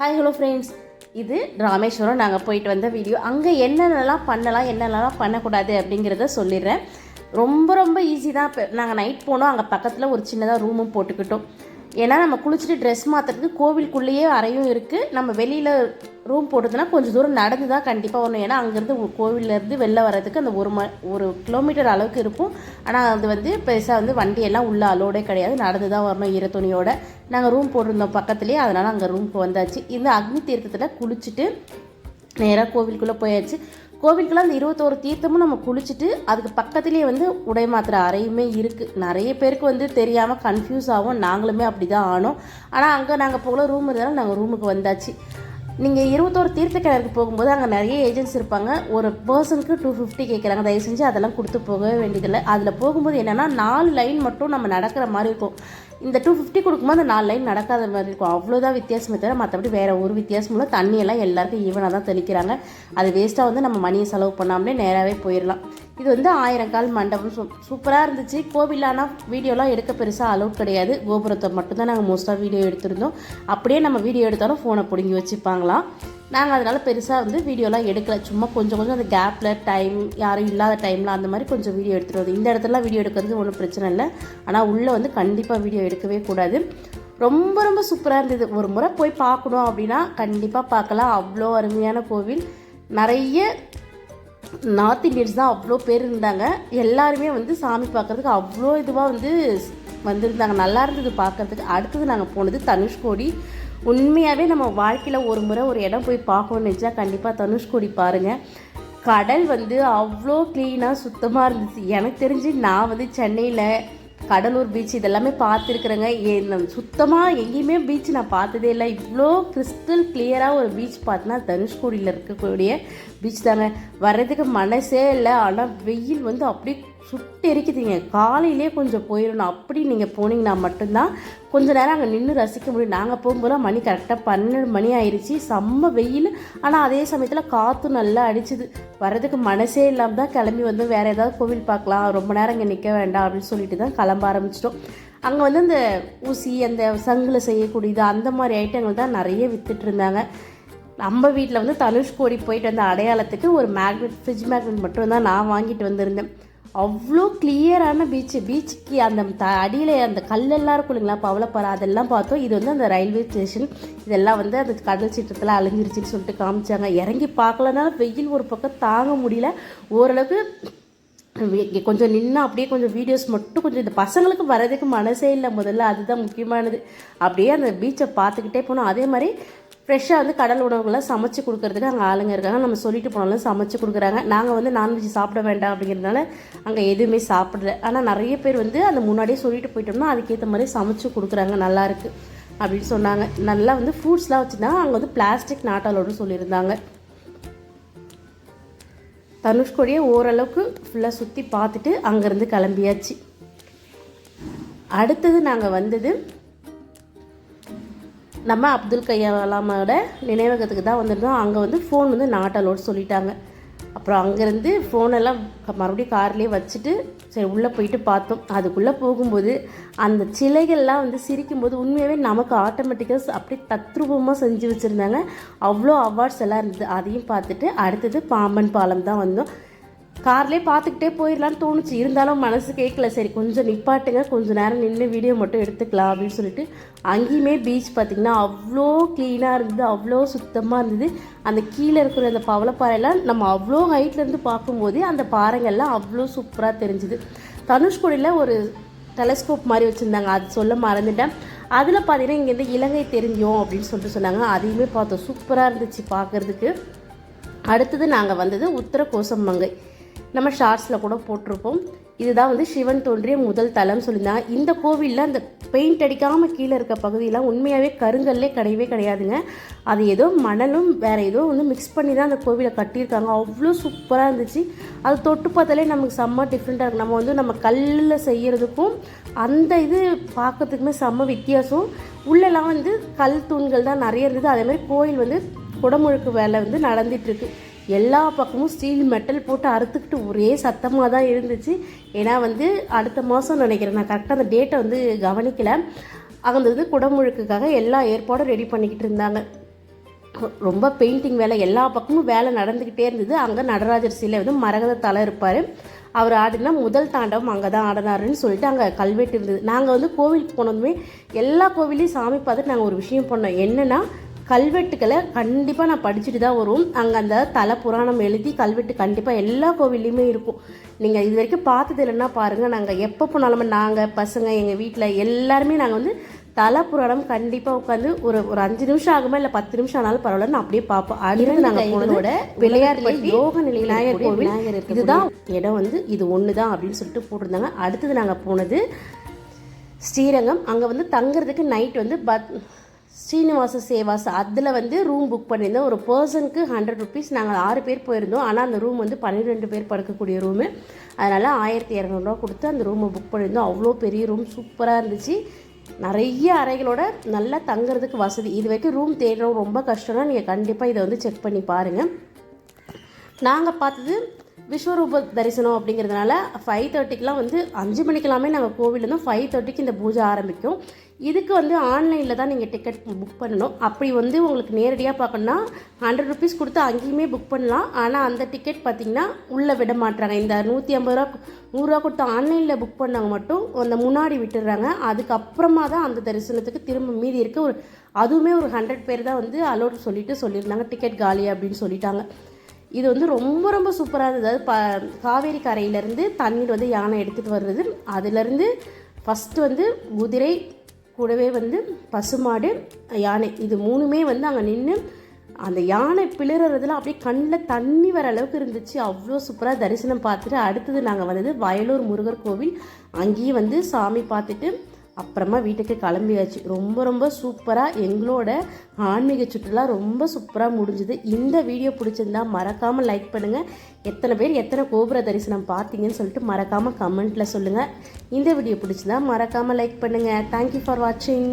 Hi hello friends, இது ராமேஸ்வரம் நாங்கள் போயிட்டு வந்த வீடியோ. அங்கே என்னென்னலாம் பண்ணலாம் என்னென்னலாம் பண்ணக்கூடாது அப்படிங்கிறத சொல்லிடுறேன். ரொம்ப ரொம்ப ஈஸி தான். இப்போ நாங்கள் நைட் போனோம், அங்கே பக்கத்தில் ஒரு சின்னதாக ரூமும் போட்டுக்கிட்டோம். ஏன்னா நம்ம குளிச்சுட்டு ட்ரெஸ் மாற்றுறதுக்கு கோவிலுக்குள்ளேயே அறையும் இருக்குது. நம்ம வெளியில் ரூம் போட்டதுன்னா கொஞ்சம் தூரம் நடந்து தான் கண்டிப்பாக வரணும். ஏன்னா அங்கேருந்து கோவிலேருந்து வெளில வர்றதுக்கு அந்த 1 கிலோமீட்டர் அளவுக்கு இருக்கும். ஆனால் அது பெருசாக வண்டியெல்லாம் உள்ளே அலோடே கிடையாது, நடந்து தான் வரணும் ஈர துணியோடு. நாங்கள் ரூம் போட்டிருந்தோம் பக்கத்துலேயே, அதனால் அங்கே ரூமுக்கு வந்தாச்சு. இந்த அக்னி தீர்த்தத்தில் குளிச்சுட்டு நேராக கோவிலுக்குள்ளே போயாச்சு. கோவிலுக்குள்ள அந்த 21 தீர்த்தமும் நம்ம குளிச்சுட்டு அதுக்கு பக்கத்துலேயே உடை மாத்திர அறையுமே இருக்குது. நிறைய பேருக்கு தெரியாமல் கன்ஃபியூஸ் ஆகும். நாங்களுமே அப்படி தான் ஆனோம். ஆனால் அங்கே நாங்கள் போகல, ரூம் இருந்தாலும் நாங்கள் ரூமுக்கு வந்தாச்சு. நீங்கள் 21 தீர்த்த கிணறுக்கு போகும்போது அங்கே நிறைய ஏஜென்ட்ஸ் இருப்பாங்க. ஒரு பர்சனுக்கு 250 கேட்குறாங்க. தயவு செஞ்சு அதெல்லாம் கொடுத்து போகவே வேண்டியதில்லை. அதில் போகும்போது என்னென்னா 4 லைன் மட்டும் நம்ம நடக்கிற மாதிரி இருக்கும். இந்த 250 கொடுக்கும்போது அந்த 4 லைன் நடக்காத மாதிரி இருக்கும். அவ்வளோதான் வித்தியாசமே தவிர மற்றபடி வேறு ஒரு வித்தியாசமும் இல்லை. தண்ணியெல்லாம் எல்லாருக்கும் ஈவனாக தான் தெளிக்கிறாங்க. அது வேஸ்ட்டாக நம்ம மணியை செலவு பண்ணாமலே நேராகவே போயிடலாம். இது 1000 கால் மண்டபம் சூப்பராக இருந்துச்சு. கோவிலானா வீடியோலாம் எடுக்க பெருசாக அலோட் கிடையாது. கோபுரத்தை மட்டும்தான் நாங்கள் மோஸ்ட்டாக வீடியோ எடுத்திருந்தோம். அப்படியே நம்ம வீடியோ எடுத்தாலும் ஃபோனை பிடுங்கி வச்சுப்பாங்களாம். நாங்கள் அதனால் பெருசாக வீடியோலாம் எடுக்கலை. சும்மா கொஞ்சம் அந்த கேப்பில் டைம் யாரும் இல்லாத டைமில் அந்த மாதிரி கொஞ்சம் வீடியோ எடுத்துகிட்டு வருது. இந்த இடத்துலலாம் வீடியோ எடுக்கிறது ஒன்றும் பிரச்சனை இல்லை. ஆனால் உள்ளே கண்டிப்பாக வீடியோ எடுக்கவே கூடாது. ரொம்ப ரொம்ப சூப்பராக இருந்தது. ஒரு முறை போய் பார்க்கணும் அப்படின்னா கண்டிப்பாக பார்க்கலாம். அவ்வளோ அருமையான கோவில். நிறைய நார்த் இந்தியன்ஸ் தான் அவ்வளோ பேர் இருந்தாங்க. எல்லாருமே சாமி பார்க்குறதுக்கு அவ்வளோ இதுவாக வந்திருந்தாங்க. நல்லா இருந்தது பார்க்குறதுக்கு. அடுத்தது நாங்கள் போனது தனுஷ்கோடி. உண்மையாகவே நம்ம வாழ்க்கையில் ஒரு முறை ஒரு இடம் போய் பார்க்கணும்னு நினச்சா கண்டிப்பாக தனுஷ்கோடி பாருங்கள். கடல் அவ்வளோ க்ளீனாக சுத்தமாக இருந்துச்சு. எனக்கு தெரிஞ்சு நான் சென்னையில் கடலூர் பீச் இதெல்லாமே பார்த்துருக்குறேங்க. சுத்தமாக எங்கேயுமே பீச் நான் பார்த்ததே இல்லை. இவ்வளோ கிறிஸ்டல் கிளியராக ஒரு பீச் பார்த்தோன்னா தனுஷ்கோடியில் இருக்கக்கூடிய பீச் தாங்க. வர்றதுக்கு மனசே இல்லை. ஆனால் வெயில் அப்படியே சுட்டு எரிக்குதுங்க. காலையிலே கொஞ்சம் போயிடணும். அப்படி நீங்கள் போனீங்கன்னா மட்டும்தான் கொஞ்சம் நேரம் அங்கே நின்று ரசிக்க முடியும். நாங்கள் போகும்போதெல்லாம் மணி கரெக்டாக 12 மணி ஆயிடுச்சு. செம்ம வெயில். ஆனால் அதே சமயத்தில் காற்று நல்லா அடிச்சுது. வர்றதுக்கு மனசே இல்லாமல் தான் கிளம்பி வேறு ஏதாவது கோவில் பார்க்கலாம், ரொம்ப நேரம் இங்கே நிற்க வேண்டாம் அப்படின்னு சொல்லிட்டு தான் கிளம்ப ஆரம்பிச்சிட்டோம். அங்கே அந்த ஊசி அந்த சங்கில் செய்யக்கூடியது அந்த மாதிரி ஐட்டங்கள் தான் நிறைய விற்றுட்டு இருந்தாங்க. நம்ம வீட்டில் தனுஷ்கோடி போயிட்டு வந்த அடையாளத்துக்கு ஒரு ஃப்ரிட்ஜ் மேக்னெட் மட்டும் தான் நான் வாங்கிட்டு வந்திருந்தேன். அவ்வளோ கிளியரான பீச்சுக்கு அந்த அடியில் அந்த கல்லெல்லாம் இருக்கும் இல்லைங்களா, பவளப்பாறை, அதெல்லாம் பார்த்தோம். இது அந்த ரயில்வே ஸ்டேஷன். இதெல்லாம் அந்த கடல் சீற்றத்தில் அழிஞ்சிருச்சுன்னு சொல்லிட்டு காமிச்சாங்க. இறங்கி பார்க்கலனாலும் வெயில் ஒரு பக்கம் தாங்க முடியல. ஓரளவுக்கு கொஞ்சம் நின்று அப்படியே கொஞ்சம் வீடியோஸ் மட்டும் கொஞ்சம் இந்த பசங்களுக்கு வர்றதுக்கு மனசே இல்லை முதல்ல. அதுதான் முக்கியமானது. அப்படியே அந்த பீச்சை பார்த்துக்கிட்டே போனோம். அதே மாதிரி ஃப்ரெஷ்ஷாக கடல் உணவுகளை சமைச்சு கொடுக்குறதுக்கு அங்கே ஆளுங்க இருக்காங்க. நம்ம சொல்லிட்டு போனாலும் சமைச்சு கொடுக்குறாங்க. நாங்கள் நான்வெஜ் சாப்பிட வேண்டாம் அப்படிங்கிறதுனால அங்கே எதுவுமே சாப்பிடல. ஆனால் நிறைய பேர் அந்த முன்னாடியே சொல்லிட்டு போயிட்டோம்னா அதுக்கேற்ற மாதிரி சமைச்சு கொடுக்குறாங்க. நல்லாயிருக்கு அப்படின்னு சொன்னாங்க. நல்லா ஃப்ரூட்ஸ்லாம் வச்சுருந்தாங்க. அங்கே பிளாஸ்டிக் நாட்டாலோடு சொல்லியிருந்தாங்க. தனுஷ்கோடியை ஓரளவுக்கு ஃபுல்லாக சுற்றி பார்த்துட்டு அங்கேருந்து கிளம்பியாச்சு. அடுத்தது நாங்கள் நம்ம அப்துல் கலாமோட நினைவகத்துக்கு தான் வந்திருந்தோம். அங்கே ஃபோன் நாட் அலோட் சொல்லிட்டாங்க. அப்புறம் அங்கேருந்து ஃபோனெல்லாம் மறுபடியும் கார்லேயே வச்சுட்டு சரி உள்ளே போயிட்டு பார்த்தோம். அதுக்குள்ளே போகும்போது அந்த சிலைகள்லாம் சிரிக்கும்போது உண்மையாகவே நமக்கு ஆட்டோமேட்டிக்காக அப்படியே தத்ரூபமாக செஞ்சு வச்சுருந்தாங்க. அவ்வளோ அவார்ட்ஸ் எல்லாம் இருந்தது. அதையும் பார்த்துட்டு அடுத்தது பாம்பன் பாலம் தான் வந்தோம். கார்லேயே பார்த்துக்கிட்டே போயிடலான்னு தோணுச்சு. இருந்தாலும் மனசு கேட்கல. சரி கொஞ்சம் நிப்பாட்டுங்க, கொஞ்சம் நேரம் நின்று வீடியோ மட்டும் எடுத்துக்கலாம் அப்படின்னு சொல்லிட்டு அங்கேயுமே பீச் பார்த்திங்கன்னா அவ்வளோ க்ளீனாக இருந்தது. அவ்வளோ சுத்தமாக இருந்தது. அந்த கீழே இருக்கிற அந்த பவளப்பாறையெல்லாம் நம்ம அவ்வளோ ஹைட்லேருந்து பார்க்கும்போதே அந்த பாறைகள்லாம் அவ்வளோ சூப்பராக தெரிஞ்சுது. தனுஷ்கோடியில் ஒரு டெலஸ்கோப் மாதிரி வச்சுருந்தாங்க, அது சொல்ல மறந்துட்டேன். அதில் பார்த்தீங்கன்னா இங்கேருந்து இலங்கை தெரிஞ்சோம் அப்படின்னு சொல்லிட்டு சொன்னாங்க. அதையுமே பார்த்தோம். சூப்பராக இருந்துச்சு பார்க்குறதுக்கு. அடுத்தது நாங்கள் வந்தது உத்தர கோசமங்கை. நம்ம ஷார்ட்ஸில் கூட போட்டிருப்போம். இதுதான் சிவன் தோன்றிய முதல் தலம் சொல்லியிருந்தாங்க. இந்த கோவிலில் அந்த பெயிண்ட் அடிக்காமல் கீழே இருக்க பகுதியெல்லாம் உண்மையாகவே கருங்கல்லே கிடையவே கிடையாதுங்க. அது ஏதோ மணலும் வேறு ஏதோ மிக்ஸ் பண்ணி தான் அந்த கோவிலை கட்டியிருக்காங்க. அவ்வளோ சூப்பராக இருந்துச்சு. அது தொட்டு பார்த்தாலே நமக்கு செம்ம டிஃப்ரெண்ட்டாக இருக்கும். நம்ம கல்லில் செய்கிறதுக்கும் அந்த இது பார்க்கறதுக்குமே செம்ம வித்தியாசம். உள்ளெல்லாம் கல் தூண்கள் தான் நிறைய இருந்தது. அதேமாதிரி கோயில் குடமுழுக்கு வேலை நடந்துகிட்ருக்கு. எல்லா பக்கமும் ஸ்டீல் மெட்டல் போட்டு அறுத்துக்கிட்டு ஒரே சத்தமாக தான் இருந்துச்சு. ஏன்னா அடுத்த மாதம் நினைக்கிறேன், நான் கரெக்டாக அந்த டேட்டை கவனிக்கலை. அங்கே குடமுழுக்குக்காக எல்லா ஏற்பாடும் ரெடி பண்ணிக்கிட்டு இருந்தாங்க. ரொம்ப பெயிண்டிங் வேலை எல்லா பக்கமும் வேலை நடந்துக்கிட்டே இருந்தது. அங்கே நடராஜர் சிலை வந்து மரகத தலை இருப்பார். அவர் ஆடினா முதல் தாண்டவம் அங்கே தான் ஆடினாருன்னு சொல்லிட்டு அங்கே கல்வெட்டு இருந்தது. நாங்கள் வந்து கோவிலுக்கு போனதுமே எல்லா கோவிலையும் சாமி பார்த்துட்டு நாங்கள் ஒரு விஷயம் பண்ணோம். என்னென்னா கல்வெட்டுக்களை கண்டிப்பாக நான் படிச்சுட்டு தான் வருவோம். அங்கே அந்த தலை புராணம் எழுதி கல்வெட்டு கண்டிப்பாக எல்லா கோவில்லையுமே இருக்கும். நீங்கள் இது வரைக்கும் பார்த்தது இல்லைன்னா பாருங்கள். நாங்கள் எப்போ போனாலுமே நாங்கள் பசங்க எங்கள் வீட்டில் எல்லாருமே நாங்கள் வந்து தலை புராணம் கண்டிப்பாக உட்காந்து ஒரு 5 நிமிஷம் ஆகுமா இல்லை 10 நிமிஷம் ஆனாலும் பரவாயில்ல நான் அப்படியே பார்ப்போம். அடுத்து நாங்கள் போனதோட விளையாட்டு யோக நிலை விநாயகர் கோவில் இதுதான் இடம் வந்து இது ஒன்று தான் அப்படின்னு சொல்லிட்டு போட்டிருந்தாங்க. அடுத்தது நாங்கள் போனது ஸ்ரீரங்கம். அங்கே வந்து தங்குறதுக்கு நைட் வந்து ஸ்ரீனிவாச சேவாஸ் அதில் வந்து ரூம் புக் பண்ணியிருந்தோம். ஒரு பர்சனுக்கு 100 ருபீஸ். நாங்கள் 6 பேர் போயிருந்தோம். ஆனால் அந்த ரூம் வந்து 12 பேர் படுக்கக்கூடிய ரூமு. அதனால் 1200 கொடுத்து அந்த ரூமை புக் பண்ணியிருந்தோம். அவ்வளோ பெரிய ரூம் சூப்பராக இருந்துச்சு. நிறைய அறைகளோட நல்லா தங்குறதுக்கு வசதி. இது வரைக்கும் ரூம் தேடுறோம் ரொம்ப கஷ்டம்னா நீங்கள் கண்டிப்பாக இதை வந்து செக் பண்ணி பாருங்கள். நாங்கள் பார்த்தது விஸ்வரூப தரிசனம் அப்படிங்கிறதுனால 5:30க்கெலாம் வந்து 5 மணிக்கெல்லாமே நாங்கள் கோவில் இருந்தோம். 5:30க்கு இந்த பூஜை ஆரம்பிக்கும். இதுக்கு வந்து ஆன்லைனில் தான் நீங்கள் டிக்கெட் புக் பண்ணணும். அப்படி வந்து உங்களுக்கு நேரடியாக பார்க்கணுன்னா 100 ருபீஸ் கொடுத்து அங்கேயுமே புக் பண்ணலாம். ஆனால் அந்த டிக்கெட் பார்த்திங்கன்னா உள்ளே விட மாட்டுறாங்க. இந்த 150 ரூபா 100 ரூபா கொடுத்து ஆன்லைனில் புக் பண்ணவங்க மட்டும் அந்த முன்னாடி விட்டுடுறாங்க. அதுக்கப்புறமா தான் அந்த தரிசனத்துக்கு திரும்ப மீதி இருக்க அதுவுமே ஒரு 100 பேர் தான் வந்து அலோடு சொல்லியிருந்தாங்க. டிக்கெட் காலி அப்படின்னு சொல்லிட்டாங்க. இது வந்து ரொம்ப ரொம்ப சூப்பராக இருந்தது. அதாவது காவேரி கரையிலேருந்து தண்ணீர் வந்து யானை எடுத்துகிட்டு வர்றது. அதுலேருந்து ஃபஸ்ட்டு வந்து குதிரை கூடவே வந்து பசுமாடு யானை இது 3மே வந்து அங்கே நின்று அந்த யானை பிளறதுலாம் அப்படியே கண்ணில் தண்ணி வர அளவுக்கு இருந்துச்சு. அவ்வளோ சூப்பராக தரிசனம் பார்த்துட்டு அடுத்தது நாங்கள் வந்தது வயலூர் முருகர் கோவில். அங்கேயும் வந்து சாமி பார்த்துட்டு அப்புறமா வீட்டுக்கு கிளம்பியாச்சு. ரொம்ப ரொம்ப சூப்பராக எங்களோட ஆன்மீக சுற்றுலா ரொம்ப சூப்பராக முடிஞ்சுது. இந்த வீடியோ பிடிச்சிருந்தா மறக்காமல் லைக் பண்ணுங்கள். எத்தனை பேர் எத்தனை கோபுர தரிசனம் பார்த்தீங்கன்னு சொல்லிட்டு மறக்காமல் கமெண்ட்டில் சொல்லுங்கள். இந்த வீடியோ பிடிச்சிருந்தா மறக்காமல் லைக் பண்ணுங்கள். தேங்க்யூ ஃபார் வாட்சிங்.